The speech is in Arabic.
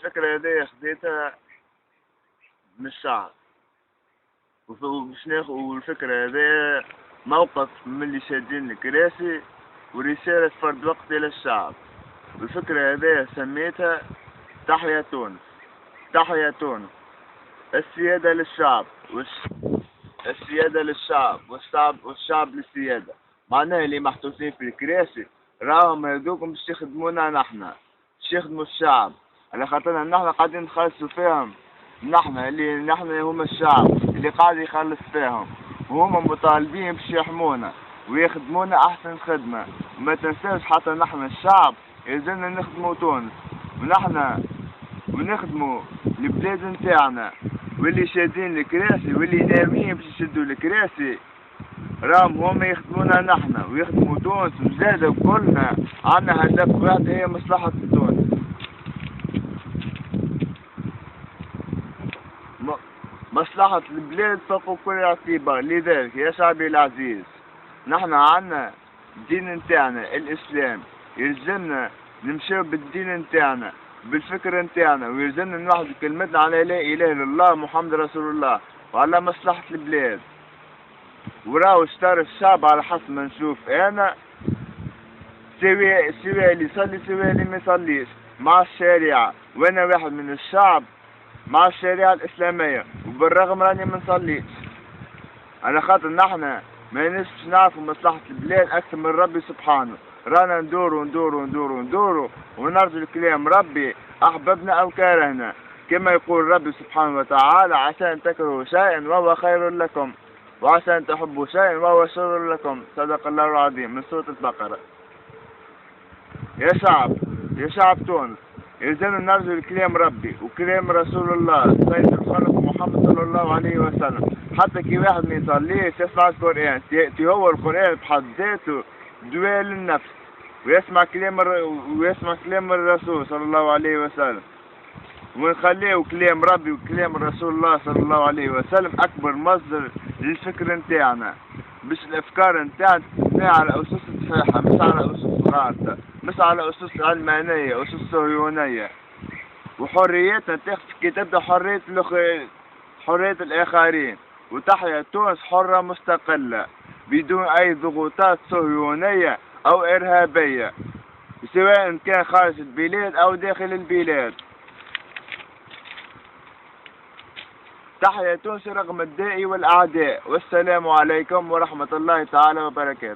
الفكرة هذه خديتها من الشعب، والفكرة هذه موقف من اللي شادين الكراسي ورسالة فرد وقت إلى الشعب. والفكرة هذه سميتها تحيا تونس. تحيا تونس، السيادة للشعب السيادة للشعب والشعب للسيادة. معناها اللي محطوطين في الكراسي راهم هذوكم باش يخدمونا نحنا، باش يخدموا الشعب، على خاطرنا نحنا قاعدين نخلصوا فيهم. نحنا هما الشعب اللي قاعد يخلص فيهم، وهما مطالبين باش يحمونا ويخدمونا احسن خدمة. وما تنساوش حتى نحنا الشعب يلزمنا نخدموا تونس، ونخدموا البلاد نتاعنا. واللي شادين الكراسي واللي ناويين باش يشدوا الكراسي راهم هما يخدمونا نحنا ويخدموا تونس. وزادا كلنا عنا هدف واحد، هي مصلحة تونس. مصلحة البلاد فوق كل اعتبار. لذلك يا شعبي العزيز، نحنا عنا الدين نتاعنا الإسلام، يلزمنا نمشيو بالدين نتاعنا بالفكر نتاعنا، ويلزمنا نوحد كلمتنا على لا إله إلا الله محمد رسول الله وعلى مصلحة البلاد. وراو اشترى الشعب على حسب ما نشوف أنا، سواء اللي يصلي سواء اللي ما يصليش مع الشريعة. وأنا واحد من الشعب مع الشريعة الإسلامية، وبالرغم راني ما نصليش، على خاطر نحنا ما نسش نعرفوا مصلحة البلاد أكثر من ربي سبحانه. رانا ندورو ونرجو الكلام ربي أحببنا أو كرهنا، كما يقول ربي سبحانه وتعالى: عسى أن تكرهوا شيئا وهو خير لكم، وعسى أن تحبوا شيئا وهو شر لكم. صدق الله العظيم، من سورة البقرة. يا شعب تونس، يلزمنا نرجو الكلام ربي وكلام رسول الله سيد الخلق محمد صلى الله عليه وسلم. حتى كي واحد ما يصليش يسمع القرآن، هو القرآن بحد ذاته دواء للنفس، ويسمع كلام الرسول صلى الله عليه وسلم. ونخليه كلام ربي وكلام رسول الله صلى الله عليه وسلم أكبر مصدر للفكر نتاعنا، باش الأفكار نتاعنا تبنى على أسس صحيحة، مش على أسس غلطة، مش على أسس علمانية، أسس صهيونية. وحريتنا كي تبدأ حرية الآخرين. وتحيا تونس حرة مستقلة بدون أي ضغوطات صهيونية أو إرهابية، سواء كان خارج البلاد أو داخل البلاد. تحيا تونس رغم الداء والأعداء. والسلام عليكم ورحمة الله تعالى وبركاته.